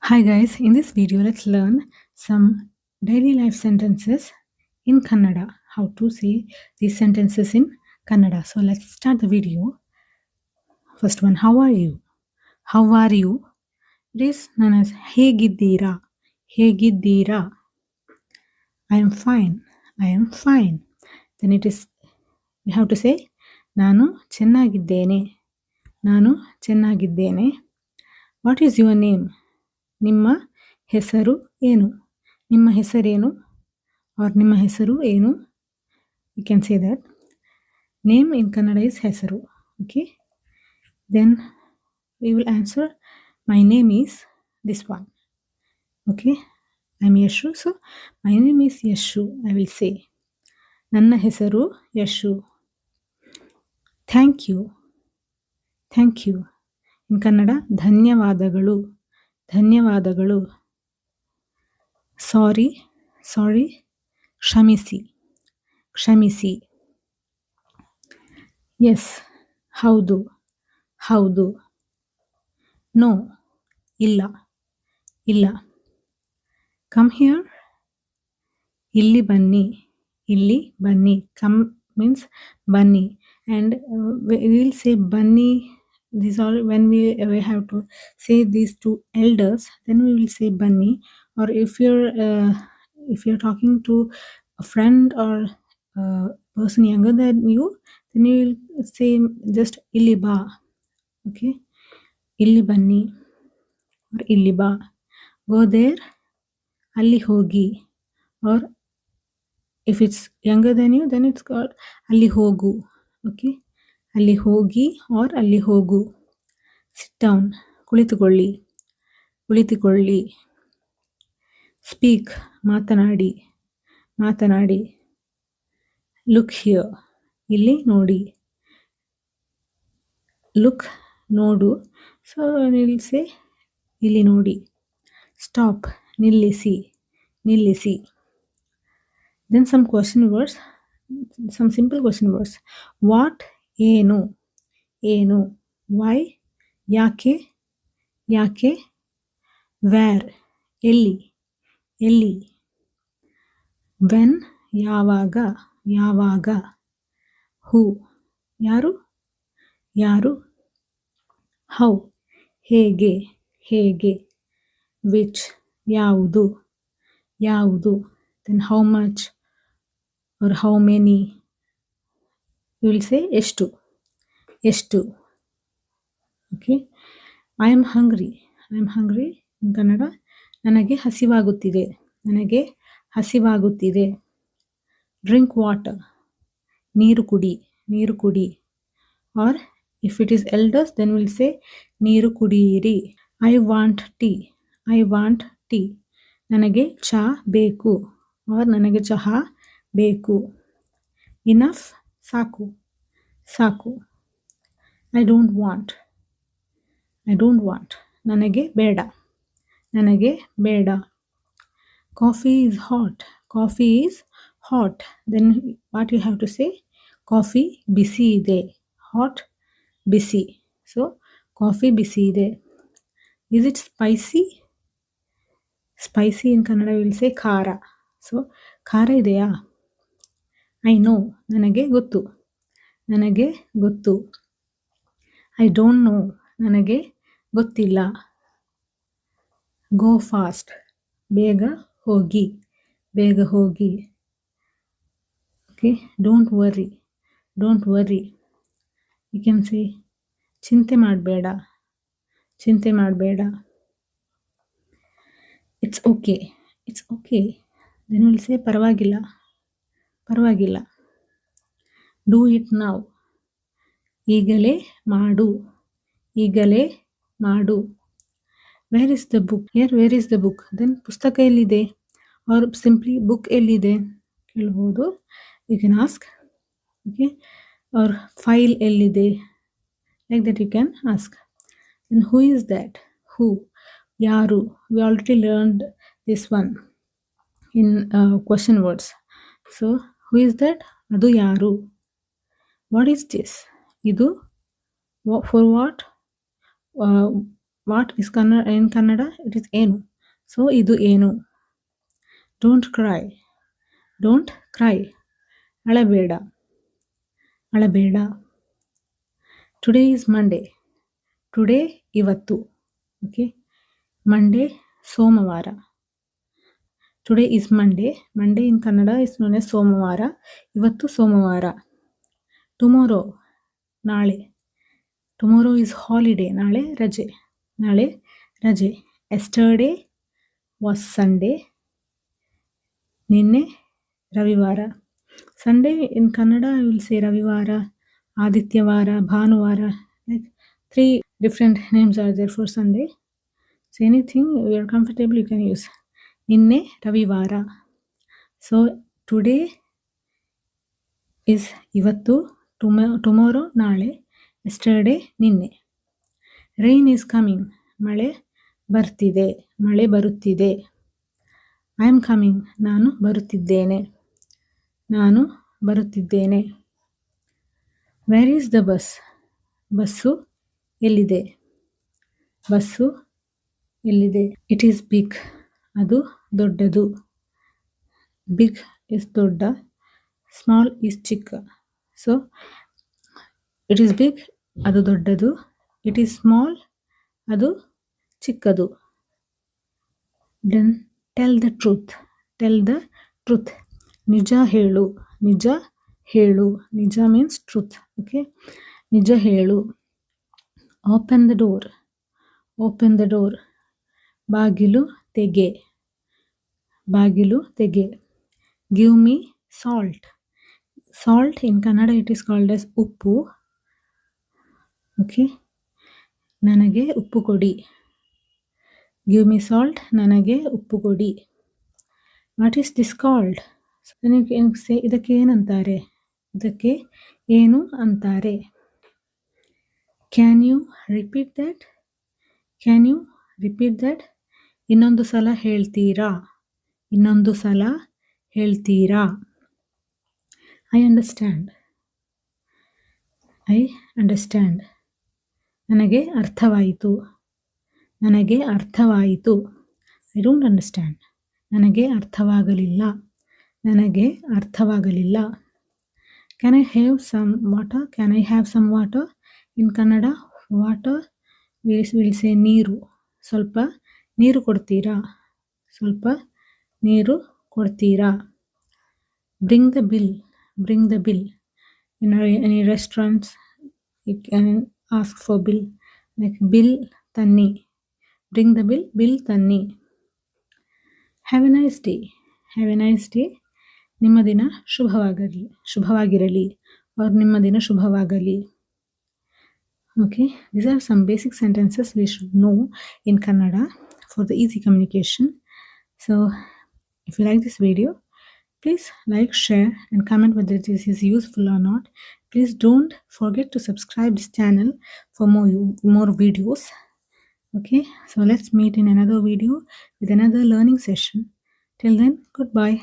Hi guys, in this video let's learn some daily life sentences in Kannada. How to say these sentences in Kannada. So let's start the video. First one, how are you? How are you? It is known as ಹೇಗಿದ್ದೀರಾ? ಹೇಗಿದ್ದೀರಾ? I am fine. I am fine. Then it is, we have to say ನಾನು ಚೆನ್ನಾಗಿದ್ದೇನೆ. ನಾನು ಚೆನ್ನಾಗಿದ್ದೇನೆ. What is your name? ನಿಮ್ಮ ಹೆಸರು ಏನು? ನಿಮ್ಮ ಹೆಸರೇನು? Or ನಿಮ್ಮ ಹೆಸರು ಏನು? You can say that. Name in Kannada is ಹೆಸರು. Okay. Then we will answer, my name is this one. Okay. I'm Yashu. So my name is Yashu. I will say. ನನ್ನ ಹೆಸರು Yashu. Thank you. Thank you. In Kannada, ಧನ್ಯವಾದಗಳು. ಧನ್ಯವಾದಗಳು. Sorry. Sorry. ಕ್ಷಮಿಸಿ. ಕ್ಷಮಿಸಿ. S ಹೌದು ಹೌದು. No ಇಲ್ಲ ಇಲ್ಲ. ಕಮ್ ಹಿಯರ್ ಇಲ್ಲಿ ಬನ್ನಿ ಇಲ್ಲಿ ಬನ್ನಿ. ಕಮ್ ಮೀನ್ಸ್ ಬನ್ನಿ. ಆ್ಯಂಡ್ we will say ಬನ್ನಿ. These are when we have to say these two elders, then we will say ಬನ್ನಿ. Or if you're talking to a friend or a person younger than you, then you will say just ಇಲ್ಲಿ ಬಾ. Okay, ಇಲ್ಲಿ ಬನ್ನಿ or ಇಲ್ಲಿ ಬಾ. Go there, ಅಲ್ಲಿ ಹೋಗಿ. Or if it's younger than you, then it's called ಅಲ್ಲಿ ಹೋಗು. Okay, ಅಲ್ಲಿ ಹೋಗಿ or ಅಲ್ಲಿ ಹೋಗು. Sit down, ಕುಳಿತುಕೊಳ್ಳಿ ಕುಳಿತುಕೊಳ್ಳಿ. Speak, ಮಾತನಾಡಿ ಮಾತನಾಡಿ. Look here, ಇಲ್ಲಿ ನೋಡಿ. Look, ನೋಡು. So we'll say ಇಲ್ಲಿ ನೋಡಿ. Stop, ನಿಲ್ಲಿಸಿ ನಿಲ್ಲಿಸಿ. Then some question words, some simple question words. What, ಏನು ಏನು. Why, ಯಾಕೆ ಯಾಕೆ. Where, ಎಲ್ಲಿ ಎಲ್ಲಿ. When, ಯಾವಾಗ ಯಾವಾಗ. Who, ಯಾರು ಯಾರು. How, ಹೇಗೆ ಹೇಗೆ. Which, ಯಾವುದು ಯಾವುದು. Then how much or how many. You will say ಎಷ್ಟು ಎಷ್ಟು. Okay. I am hungry. I am hungry in Kannada, ನನಗೆ ಹಸಿವಾಗುತ್ತಿದೆ ನನಗೆ ಹಸಿವಾಗುತ್ತಿದೆ. Drink water, ನೀರು ಕುಡಿ ನೀರು ಕುಡಿ. Or if it is elders, then we'll say ನೀರು ಕುಡಿಯಿರಿ. I want tea. I want tea. ನನಗೆ ಚಹಾ ಬೇಕು. Or ನನಗೆ ಚಹಾ ಬೇಕು. Enough, ಸಾಕು ಸಾಕು. I don't want. I don't want. ನನಗೆ ಬೇಡ ನನಗೆ ಬೇಡ. Coffee is hot. Coffee is hot. Then what you have to say? Coffee ಬಿಸಿ ಇದೆ. Hot, ಬಿಸಿ. So coffee ಬಿಸಿ ಇದೆ. Is it spicy? Spicy in Kannada we will say ಖಾರ. So ಖಾರ ಇದೆಯಾ? I know, ನನಗೆ ಗೊತ್ತು ನನಗೆ ಗೊತ್ತು. I don't know, ನನಗೆ ಗೊತ್ತಿಲ್ಲ. Go fast, ಬೇಗ ಹೋಗಿ ಬೇಗ ಹೋಗಿ. Okay, don't worry, don't worry. You can say ಚಿಂತೆ ಮಾಡಬೇಡ ಚಿಂತೆ ಮಾಡಬೇಡ. It's okay, it's okay. Then we'll say ಪರವಾಗಿಲ್ಲ ಪರವಾಗಿಲ್ಲ. Do it now, ಈಗಲೇ ಮಾಡು ಈಗಲೇ ಮಾಡು. Where is the book? Here, where is the book? Then ಪುಸ್ತಕ ಎಲ್ಲಿದೆ? Or simply book ಎಲ್ಲಿದೆ ಕೇಳಬಹುದು. You can ask. Okay. Or file ಎಲ್ಲಿದೆ? Like that you can ask. Then who is that? Who, ಯಾರು. We already learned this one in question words. So who is that? ಅದು ಯಾರು. What is this? ಇದು for what? What is in Kannada? It is ಏನು. So ಇದು ಏನು. Don't cry. Don't cry. ಅಳಬೇಡ. ಅಳಬೇಡ. Today is Monday. Today ಇವತ್ತು. Okay. Monday ಸೋಮವಾರ. Today is Monday. Monday in Kannada is known as ಸೋಮವಾರ. ಇವತ್ತು ಸೋಮವಾರ. Tomorrow ನಾಳೆ. Tomorrow is holiday. ನಾಳೆ ರಜೆ. ನಾಳೆ ರಜೆ. Yesterday was Sunday. ನಿನ್ನೆ ರವಿವಾರ. Sunday in Kannada I will say ರವಿವಾರ, ಆದಿತ್ಯವಾರ, ಭಾನುವಾರ. Like 3 different names are there for Sunday. So anything you are comfortable you can use. ನಿನ್ನೆ ರವಿವಾರ. So today is ಇವತ್ತು, tomorrow ನಾಳೆ, yesterday ನಿನ್ನೆ. Rain is coming. ಮಳೆ ಬರ್ತಿದೆ. ಮಳೆ ಬರುತ್ತಿದೆ. I am coming. ನಾನು ಬರುತ್ತಿದ್ದೇನೆ. ನಾನು ಬರುತ್ತಿದ್ದೇನೆ. Where is the bus? Bus ಎಲ್ಲಿದೆ? ಬಸ್ಸು ಎಲ್ಲಿದೆ? It is big. ಅದು ದೊಡ್ಡದು. Big is ದೊಡ್ಡ. Small is ಚಿಕ್ಕ. So it is big. ಅದು ದೊಡ್ಡದು. It is small. ಅದು ಚಿಕ್ಕದು. Then tell the truth. Tell the truth. ನಿಜ ಹೇಳು. ನಿಜ ಹೇಳು. ನಿಜ means truth. Okay. ನಿಜ ಹೇಳು. Open the door. Open the door. ಬಾಗಿಲು ತೆಗೆ. ಬಾಗಿಲು ತೆಗೆ. Give me salt. Salt in Kannada it is called as ಉಪ್ಪು. Okay. ನನಗೆ ಉಪ್ಪು ಕೊಡಿ. Give me salt. ನನಗೆ ಉಪ್ಪು ಕೊಡಿ. What is this called? ಇದಕ್ಕೆ ಏನಂತಾರೆ? ಇದಕ್ಕೆ ಏನು ಅಂತಾರೆ? Can you repeat that? Can you repeat that? ಇನ್ನೊಂದು ಸಲ ಹೇಳ್ತೀರಾ? ಇನ್ನೊಂದು ಸಲ ಹೇಳ್ತೀರಾ? I understand. I understand. ನನಗೆ ಅರ್ಥವಾಯಿತು. ನನಗೆ ಅರ್ಥವಾಯಿತು. I don't understand. ನನಗೆ ಅರ್ಥವಾಗಲಿಲ್ಲ. ನನಗೆ ಅರ್ಥವಾಗಲಿಲ್ಲ. Can I have some water? Can I have some water? In Kannada, water we will say ನೀರು. ಸ್ವಲ್ಪ ನೀರು ಕೊಡ್ತೀರಾ? ಸ್ವಲ್ಪ ನೀರು ಕೊಡ್ತೀರಾ? Bring the bill. Bring the bill. In any restaurants, you can ask for bill. Like bill ತನ್ನಿ. Bring the bill. Bill ತನ್ನಿ. Have a nice day. Have a nice day. ನಿಮ್ಮ ದಿನ ಶುಭವಾಗಿರಲಿ. or ನಿಮ್ಮ ದಿನ ಶುಭವಾಗಲಿ. Okay, these are some basic sentences we should know in Kannada for the easy communication. So if you like this video, please like, share and comment whether this is useful or not. Please don't forget to subscribe this channel for more videos. Okay, so let's meet in another video with another learning session. Till then, goodbye.